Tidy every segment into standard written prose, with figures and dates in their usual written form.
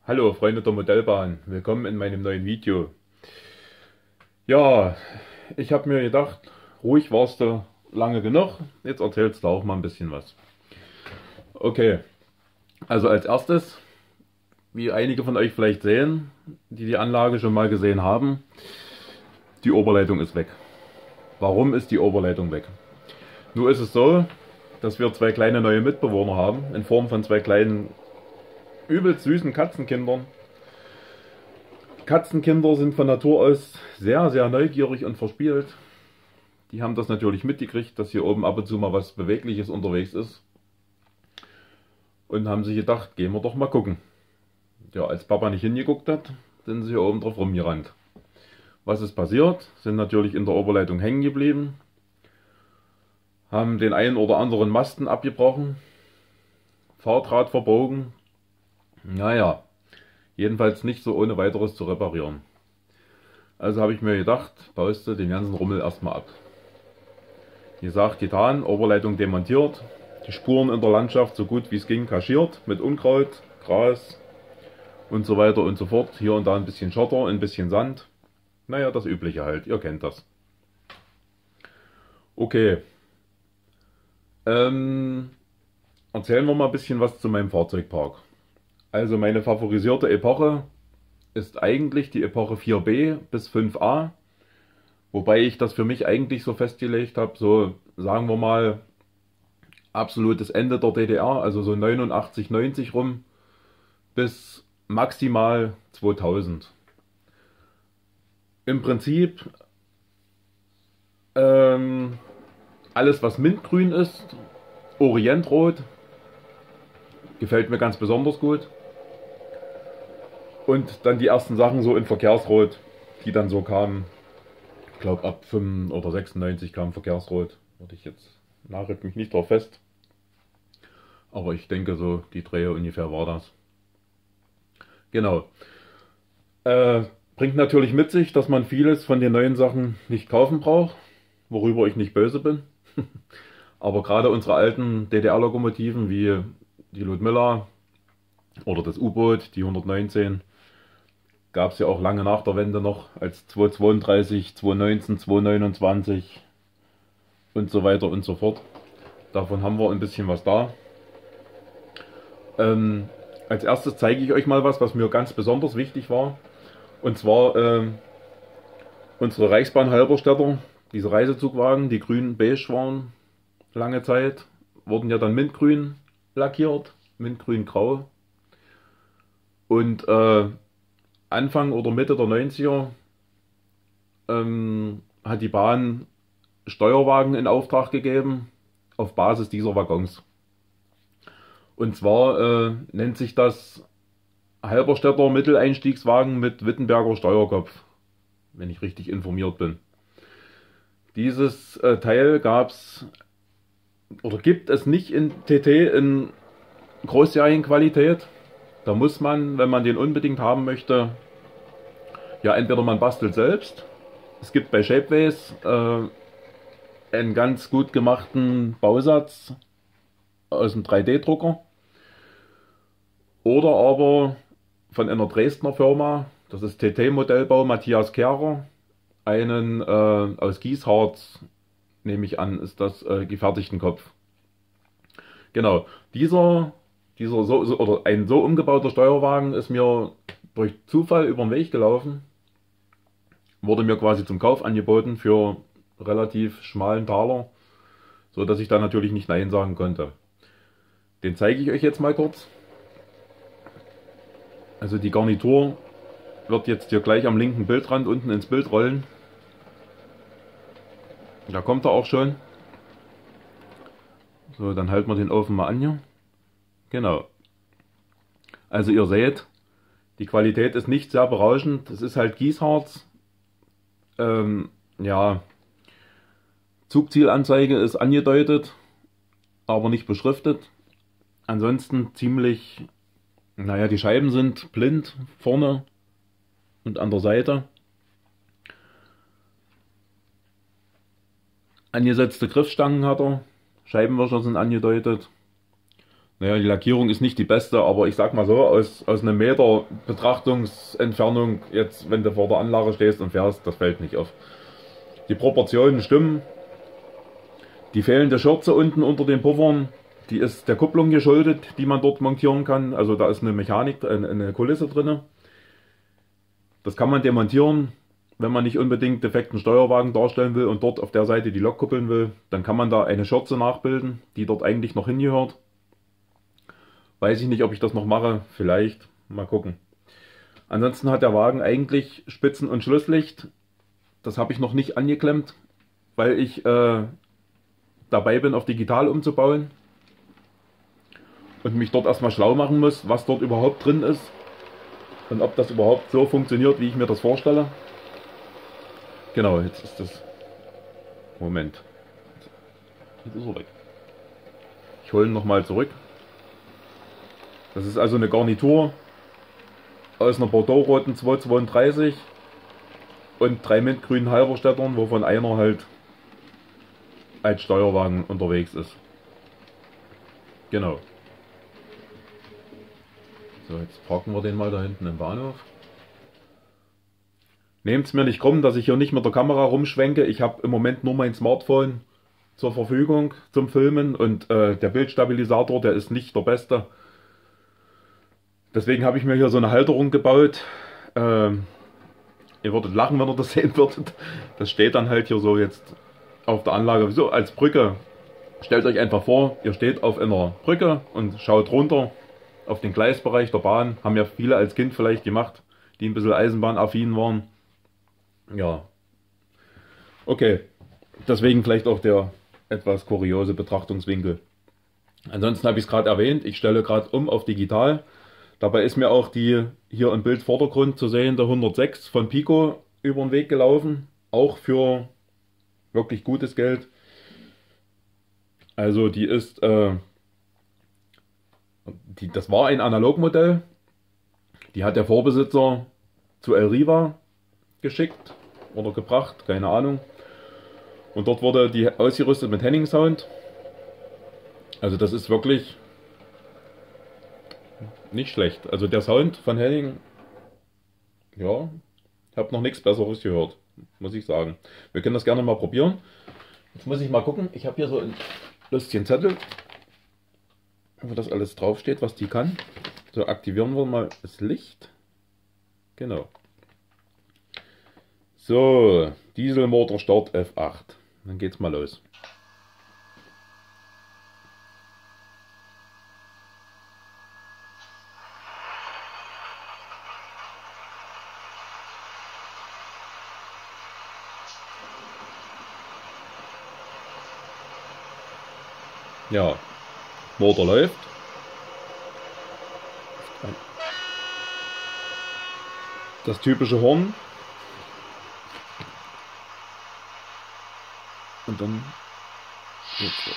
Hallo Freunde der Modellbahn, willkommen in meinem neuen Video. Ja, ich habe mir gedacht, ruhig warst du lange genug, jetzt erzählst du auch mal ein bisschen was. Okay, also als erstes, wie einige von euch vielleicht sehen, die die Anlage schon mal gesehen haben, die Oberleitung ist weg. Warum ist die Oberleitung weg? Nur ist es so, dass wir zwei kleine neue Mitbewohner haben, in Form von zwei kleinen, übelst süßen Katzenkindern. Katzenkinder sind von Natur aus sehr, sehr neugierig und verspielt. Die haben das natürlich mitgekriegt, dass hier oben ab und zu mal was Bewegliches unterwegs ist. Und haben sich gedacht, gehen wir doch mal gucken. Ja, als Papa nicht hingeguckt hat, sind sie hier oben drauf rumgerannt. Was ist passiert? Sind natürlich in der Oberleitung hängen geblieben. Haben den einen oder anderen Masten abgebrochen. Fahrdraht verbogen. Naja, jedenfalls nicht so ohne weiteres zu reparieren. Also habe ich mir gedacht, baust du den ganzen Rummel erstmal ab. Gesagt, getan, Oberleitung demontiert, die Spuren in der Landschaft so gut wie es ging kaschiert, mit Unkraut, Gras und so weiter und so fort. Hier und da ein bisschen Schotter, ein bisschen Sand. Naja, das Übliche halt, ihr kennt das. Okay, erzählen wir mal ein bisschen was zu meinem Fahrzeugpark. Also meine favorisierte Epoche ist eigentlich die Epoche 4B bis 5A. Wobei ich das für mich eigentlich so festgelegt habe, so sagen wir mal absolutes Ende der DDR, also so 89, 90 rum, bis maximal 2000. Im Prinzip alles was mintgrün ist, Orientrot, gefällt mir ganz besonders gut. Und dann die ersten Sachen so in Verkehrsrot, die dann so kamen. Ich glaube ab 95 oder 96 kam Verkehrsrot. Würde ich jetzt, nagelt mich nicht drauf fest. Aber ich denke so, die Drehe ungefähr war das. Genau. Bringt natürlich mit sich, dass man vieles von den neuen Sachen nicht kaufen braucht, worüber ich nicht böse bin. Aber gerade unsere alten DDR-Lokomotiven wie die Ludmilla oder das U-Boot, die 119, gab es ja auch lange nach der Wende noch als 232, 219, 229 und so weiter und so fort. Davon haben wir ein bisschen was da. Als erstes zeige ich euch mal was mir ganz besonders wichtig war. Und zwar unsere Reichsbahn-Halberstädter, diese Reisezugwagen, die grün-beige waren lange Zeit, wurden ja dann mintgrün lackiert, mintgrün-grau. Und Anfang oder Mitte der 90er hat die Bahn Steuerwagen in Auftrag gegeben auf Basis dieser Waggons. Und zwar nennt sich das Halberstädter Mitteleinstiegswagen mit Wittenberger Steuerkopf, wenn ich richtig informiert bin. Dieses Teil gab's oder gibt es nicht in TT in Großserienqualität. Da muss man, wenn man den unbedingt haben möchte, ja entweder man bastelt selbst. Es gibt bei Shapeways einen ganz gut gemachten Bausatz aus dem 3D-Drucker. Oder aber von einer Dresdner Firma, das ist TT-Modellbau Matthias Kehrer, einen aus Gießharz, nehme ich an, ist das gefertigten Kopf. Genau, oder ein so umgebauter Steuerwagen ist mir durch Zufall über den Weg gelaufen, wurde mir quasi zum Kauf angeboten für relativ schmalen Taler, so dass ich da natürlich nicht Nein sagen konnte. Den zeige ich euch jetzt mal kurz. Also die Garnitur wird jetzt hier gleich am linken Bildrand unten ins Bild rollen. Da kommt er auch schon. So, dann halten wir den Ofen mal an hier. Genau. Also ihr seht, die Qualität ist nicht sehr berauschend. Es ist halt Gießharz. Ja, Zugzielanzeige ist angedeutet, aber nicht beschriftet. Ansonsten ziemlich, naja, die Scheiben sind blind vorne und an der Seite. Angesetzte Griffstangen hat er, Scheibenwischer sind angedeutet. Naja, die Lackierung ist nicht die beste, aber ich sag mal so, aus einem Meter Betrachtungsentfernung, jetzt wenn du vor der Anlage stehst und fährst, das fällt nicht auf. Die Proportionen stimmen. Die fehlende Schürze unten unter den Puffern, die ist der Kupplung geschuldet, die man dort montieren kann. Also da ist eine Mechanik, eine Kulisse drin. Das kann man demontieren, wenn man nicht unbedingt defekten Steuerwagen darstellen will und dort auf der Seite die Lok kuppeln will. Dann kann man da eine Schürze nachbilden, die dort eigentlich noch hingehört. Weiß ich nicht, ob ich das noch mache. Vielleicht. Mal gucken. Ansonsten hat der Wagen eigentlich Spitzen- und Schlusslicht. Das habe ich noch nicht angeklemmt, weil ich dabei bin, auf digital umzubauen. Und mich dort erstmal schlau machen muss, was dort überhaupt drin ist. Und ob das überhaupt so funktioniert, wie ich mir das vorstelle. Genau, jetzt ist das... Moment. Jetzt ist er weg. Ich hole ihn nochmal zurück. Das ist also eine Garnitur aus einer Bordeaux-roten 232 und 3 mintgrünen Halberstädtern, wovon einer halt als Steuerwagen unterwegs ist. Genau. So, jetzt parken wir den mal da hinten im Bahnhof. Nehmt es mir nicht krumm, dass ich hier nicht mit der Kamera rumschwenke. Ich habe im Moment nur mein Smartphone zur Verfügung zum Filmen und der Bildstabilisator, der ist nicht der beste. Deswegen habe ich mir hier so eine Halterung gebaut. Ihr würdet lachen, wenn ihr das sehen würdet. Das steht dann halt hier so jetzt auf der Anlage so als Brücke. Stellt euch einfach vor, ihr steht auf einer Brücke und schaut runter auf den Gleisbereich der Bahn. Haben ja viele als Kind vielleicht gemacht, die ein bisschen eisenbahnaffin waren. Ja. Okay. Deswegen vielleicht auch der etwas kuriose Betrachtungswinkel. Ansonsten habe ich es gerade erwähnt, ich stelle gerade um auf digital. Dabei ist mir auch die hier im Bildvordergrund zu sehen, der 106 von Pico über den Weg gelaufen. Auch für wirklich gutes Geld. Also die ist, das war ein Analogmodell. Die hat der Vorbesitzer zu El Riva geschickt oder gebracht, keine Ahnung. Und dort wurde die ausgerüstet mit Henning Sound. Also das ist wirklich... nicht schlecht. Also der Sound von Henning, ja, ich habe noch nichts Besseres gehört, muss ich sagen. Wir können das gerne mal probieren. Jetzt muss ich mal gucken. Ich habe hier so einen lustigen Zettel, wo das alles draufsteht, was die kann. So, aktivieren wir mal das Licht. Genau. So, Dieselmotor Start F8. Dann geht's mal los. Ja, Motor läuft. Das typische Horn. Und dann geht's los.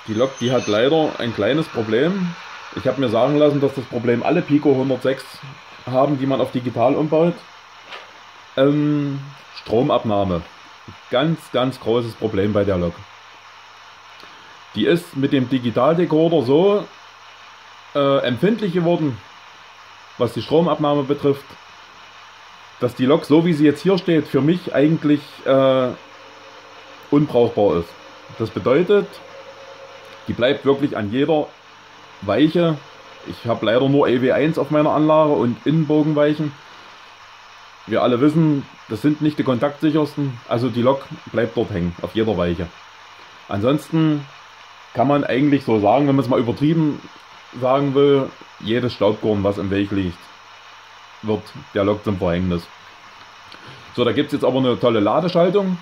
Die Lok, die hat leider ein kleines Problem. Ich habe mir sagen lassen, dass das Problem alle Pico 106 haben, die man auf digital umbaut. Stromabnahme. Ganz, ganz großes Problem bei der Lok. Die ist mit dem Digitaldecoder so empfindlich geworden, was die Stromabnahme betrifft, dass die Lok, so wie sie jetzt hier steht, für mich eigentlich unbrauchbar ist. Das bedeutet, die bleibt wirklich an jeder Weiche. Ich habe leider nur EW1 auf meiner Anlage und Innenbogenweichen. Wir alle wissen, das sind nicht die kontaktsichersten, also die Lok bleibt dort hängen, auf jeder Weiche. Ansonsten kann man eigentlich so sagen, wenn man es mal übertrieben sagen will, jedes Staubkorn, was im Weg liegt, wird der Lok zum Verhängnis. So, da gibt es jetzt aber eine tolle Ladeschaltung.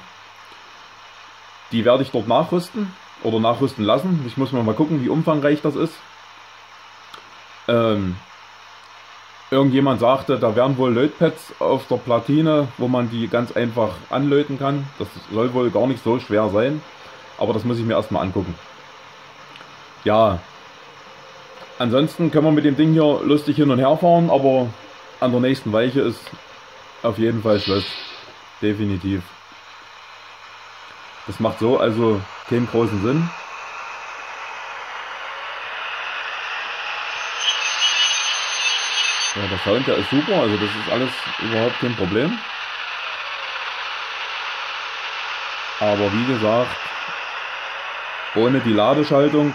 Die werde ich dort nachrüsten oder nachrüsten lassen. Ich muss mal gucken, wie umfangreich das ist. Irgendjemand sagte, da wären wohl Lötpads auf der Platine, wo man die ganz einfach anlöten kann. Das soll wohl gar nicht so schwer sein, aber das muss ich mir erstmal angucken. Ja, ansonsten können wir mit dem Ding hier lustig hin und her fahren, aber an der nächsten Weiche ist auf jeden Fall Schluss. Definitiv. Das macht so also keinen großen Sinn. Ja, der Sound, der ist super, also das ist alles überhaupt kein Problem. Aber wie gesagt, ohne die Ladeschaltung,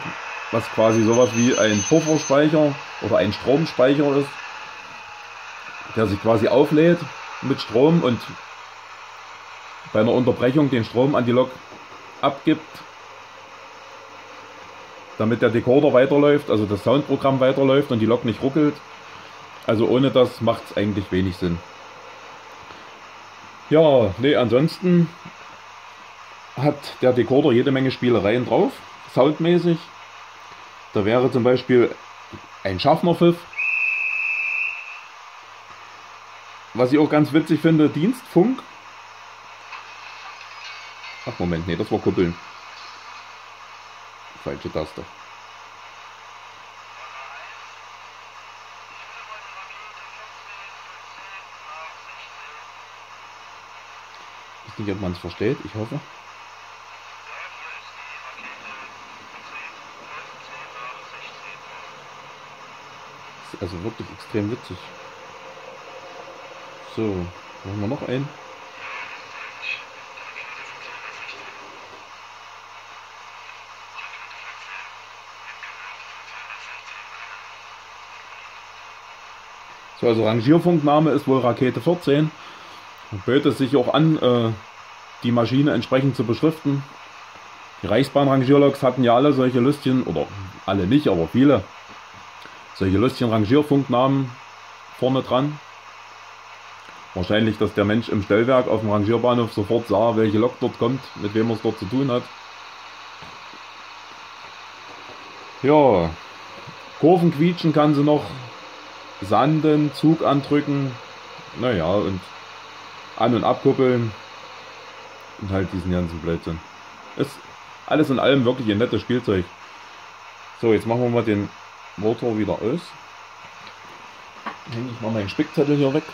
was quasi sowas wie ein Pufferspeicher oder ein Stromspeicher ist, der sich quasi auflädt mit Strom und bei einer Unterbrechung den Strom an die Lok abgibt, damit der Decoder weiterläuft, also das Soundprogramm weiterläuft und die Lok nicht ruckelt. Also ohne das macht es eigentlich wenig Sinn. Ja, nee, ansonsten hat der Decoder jede Menge Spielereien drauf, soundmäßig. Da wäre zum Beispiel ein Schaffnerpfiff. Was ich auch ganz witzig finde, Dienstfunk. Ach Moment, nee, das war Kuppeln. Falsche Taste. Ich weiß nicht, ob man es versteht, ich hoffe. Das ist also wirklich extrem witzig. So, machen wir noch einen. So, also Rangierfunkname ist wohl Rakete 14. Böte es sich auch an, die Maschine entsprechend zu beschriften. Die Reichsbahn-Rangierloks hatten ja alle solche Lüstchen, oder alle nicht, aber viele, solche Lüstchen-Rangierfunknamen vorne dran. Wahrscheinlich, dass der Mensch im Stellwerk auf dem Rangierbahnhof sofort sah, welche Lok dort kommt, mit wem er es dort zu tun hat. Ja, Kurven quietschen kann sie noch, sanden, Zug andrücken, naja, und an- und abkuppeln und halt diesen ganzen Blödsinn. Ist alles in allem wirklich ein nettes Spielzeug. So, jetzt machen wir mal den Motor wieder aus. Hänge ich mal meinen Spickzettel hier weg.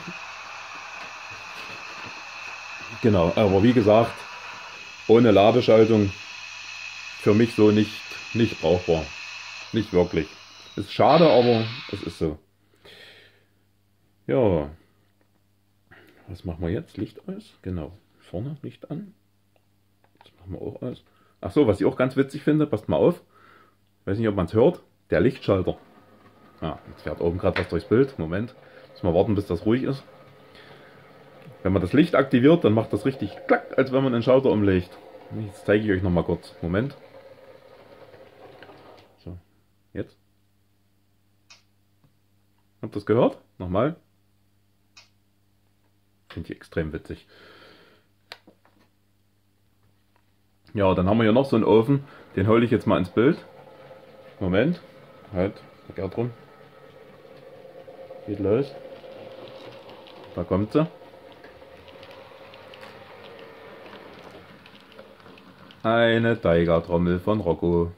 Genau, aber wie gesagt, ohne Ladeschaltung für mich so nicht brauchbar. Nicht wirklich. Ist schade, aber es ist so. Ja. Was machen wir jetzt? Licht aus? Genau. Vorne Licht an. Das machen wir auch aus. Ach so, was ich auch ganz witzig finde, passt mal auf. Weiß nicht, ob man es hört. Der Lichtschalter. Ah, jetzt fährt oben gerade was durchs Bild. Moment. Muss mal warten, bis das ruhig ist. Wenn man das Licht aktiviert, dann macht das richtig klack, als wenn man den Schalter umlegt. Jetzt zeige ich euch noch mal kurz. Moment. So, jetzt. Habt ihr das gehört? Nochmal. Finde ich extrem witzig. Ja, dann haben wir hier noch so einen Ofen. Den hole ich jetzt mal ins Bild. Moment. Halt. Verkehrt rum. Geht los. Da kommt sie. Eine Taiga-Trommel von Rocco.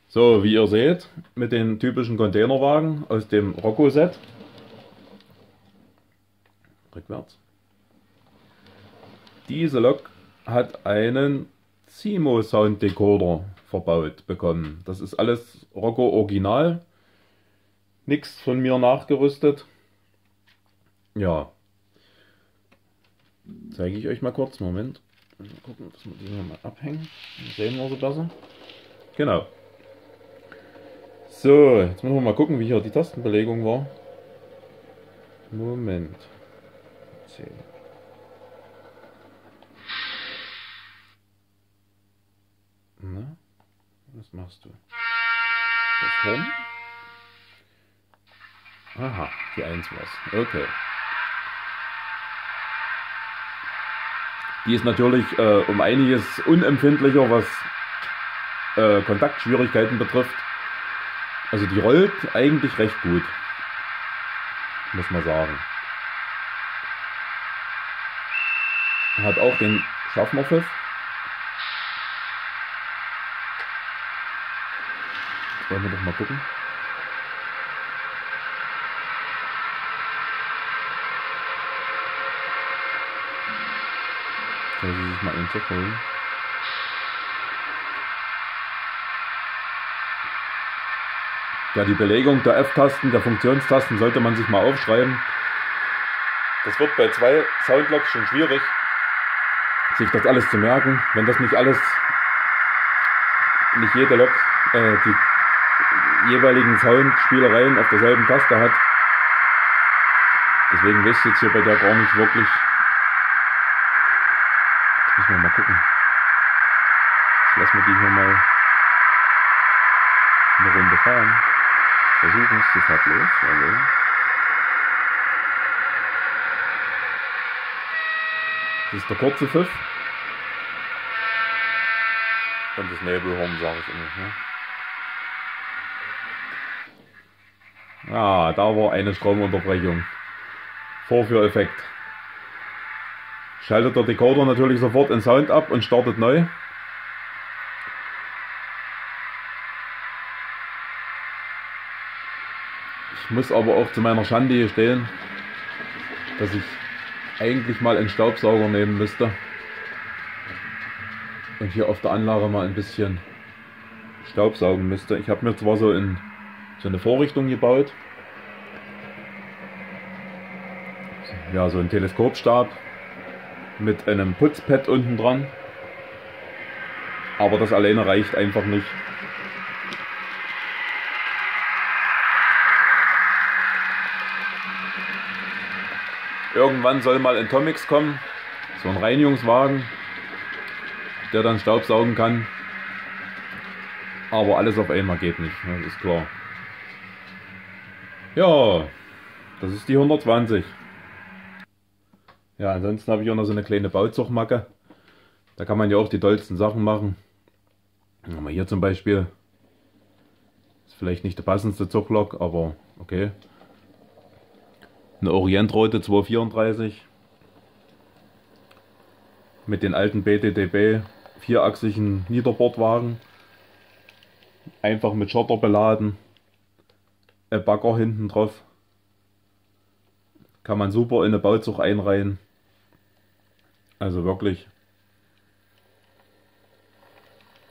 So, wie ihr seht, mit den typischen Containerwagen aus dem Rocco-Set. Rückwärts. Diese Lok hat einen Simo Sound Decoder verbaut bekommen. Das ist alles Rocco Original. Nichts von mir nachgerüstet. Ja. Zeige ich euch mal kurz. Moment. Mal gucken, dass wir die hier mal abhängen. Dann sehen wir sie besser. Genau. So, jetzt müssen wir mal gucken, wie hier die Tastenbelegung war. Moment. 10. Na, was machst du? Das Horn? Aha, die 1 war's. Okay. Die ist natürlich um einiges unempfindlicher, was Kontaktschwierigkeiten betrifft. Also die rollt eigentlich recht gut, muss man sagen. Hat auch den Schaffnerpfiff. Jetzt wollen wir doch mal gucken. Soll ich sich mal einen Check holen? Ja, die Belegung der F-Tasten, der Funktionstasten sollte man sich mal aufschreiben. Das wird bei 2 Soundlogs schon schwierig, sich das alles zu merken, wenn das nicht jede Lok die jeweiligen Soundspielereien auf derselben Taste hat. Deswegen weiß ich jetzt hier bei der gar nicht wirklich. Jetzt müssen wir mal gucken. Jetzt lassen wir die hier mal eine Runde fahren. Versuchen es, sie fährt los. Jawohl. Das ist der kurze Pfiff. Und das Nebelhorn, sage ich immer. Ne? Ja, da war eine Stromunterbrechung. Vorführeffekt. Schaltet der Decoder natürlich sofort den Sound ab und startet neu. Ich muss aber auch zu meiner Schande gestehen, dass ich eigentlich mal einen Staubsauger nehmen müsste und hier auf der Anlage mal ein bisschen staubsaugen müsste. Ich habe mir zwar so eine Vorrichtung gebaut, ja, so ein Teleskopstab mit einem Putzpad unten dran, aber das alleine reicht einfach nicht. Irgendwann soll mal ein Tomix kommen, so ein Reinigungswagen, der dann Staubsaugen kann. Aber alles auf einmal geht nicht, das ist klar. Ja, das ist die 120. Ja, ansonsten habe ich auch noch so eine kleine Bauzugmacke. Da kann man ja auch die tollsten Sachen machen. Hier zum Beispiel, ist vielleicht nicht der passendste Zuglok, aber okay. Eine Orientrote 234 mit den alten BTTB vierachsigen Niederbordwagen, einfach mit Schotter beladen, ein Bagger hinten drauf, kann man super in eine Bauzug einreihen, also wirklich,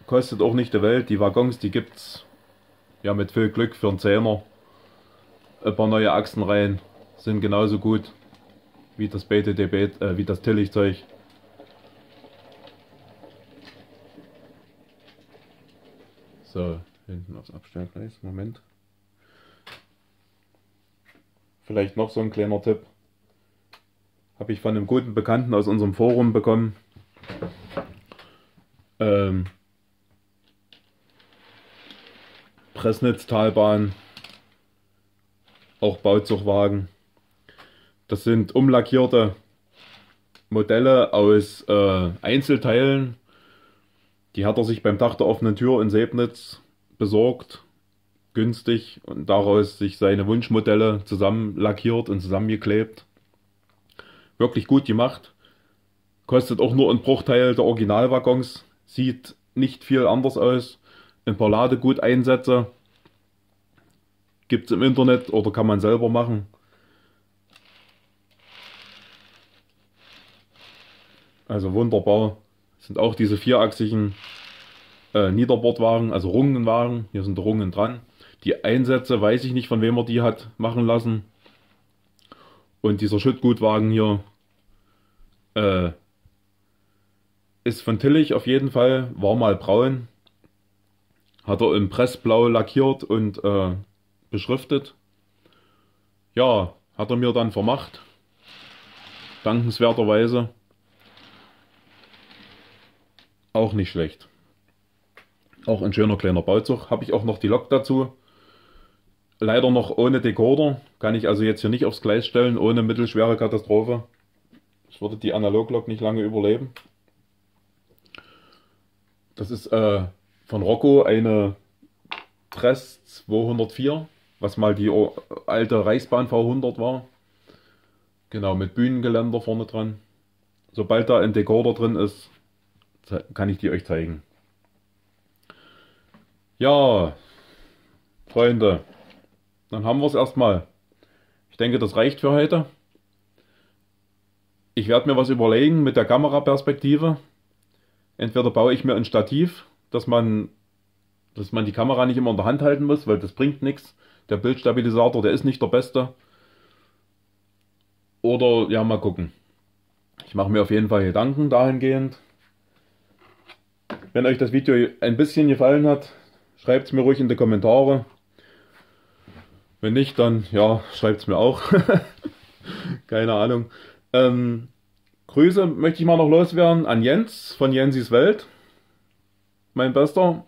kostet auch nicht die Welt. Die Waggons, die gibt's ja mit viel Glück für einen Zehner, ein paar neue Achsen rein. Sind genauso gut wie das BTTB, wie das Tillich-Zeug. So, hinten aufs Abstellgleis. Moment. Vielleicht noch so ein kleiner Tipp. Habe ich von einem guten Bekannten aus unserem Forum bekommen. Pressnitztalbahn. Auch Bauzugwagen. Das sind umlackierte Modelle aus Einzelteilen. Die hat er sich beim Tag der offenen Tür in Sebnitz besorgt. Günstig. Und daraus sich seine Wunschmodelle zusammen lackiert und zusammengeklebt. Wirklich gut gemacht. Kostet auch nur ein Bruchteil der Originalwaggons. Sieht nicht viel anders aus. Ein paar Ladegut-Einsätze gibt es im Internet oder kann man selber machen. Also wunderbar. Das sind auch diese vierachsigen Niederbordwagen, also Rungenwagen. Hier sind Rungen dran. Die Einsätze weiß ich nicht, von wem er die hat machen lassen. Und dieser Schüttgutwagen hier ist von Tillich auf jeden Fall. War mal braun. Hat er im Pressblau lackiert und beschriftet. Ja, hat er mir dann vermacht. Dankenswerterweise. Auch nicht schlecht. Auch ein schöner kleiner Bauzug. Habe ich auch noch die Lok dazu. Leider noch ohne Decoder. Kann ich also jetzt hier nicht aufs Gleis stellen, ohne mittelschwere Katastrophe. Ich würde die Analoglok nicht lange überleben. Das ist von Rocco eine Press 204, was mal die alte Reichsbahn V100 war. Genau, mit Bühnengeländer vorne dran. Sobald da ein Decoder drin ist, kann ich die euch zeigen. Ja, Freunde, dann haben wir es erstmal. Ich denke, das reicht für heute. Ich werde mir was überlegen mit der Kameraperspektive. Entweder baue ich mir ein Stativ, dass man dass man die Kamera nicht immer in der Hand halten muss, weil das bringt nichts. Der Bildstabilisator, der ist nicht der beste. Oder ja, mal gucken. Ich mache mir auf jeden Fall Gedanken dahingehend. Wenn euch das Video ein bisschen gefallen hat, schreibt es mir ruhig in die Kommentare. Wenn nicht, dann ja, schreibt es mir auch. Keine Ahnung. Grüße möchte ich mal noch loswerden an Jens von Jensis Welt. Mein Bester.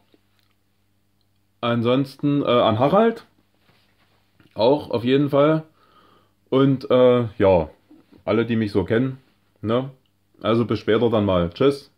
Ansonsten an Harald. Auch auf jeden Fall. Und ja, alle, die mich so kennen. Ne? Also bis später dann mal. Tschüss.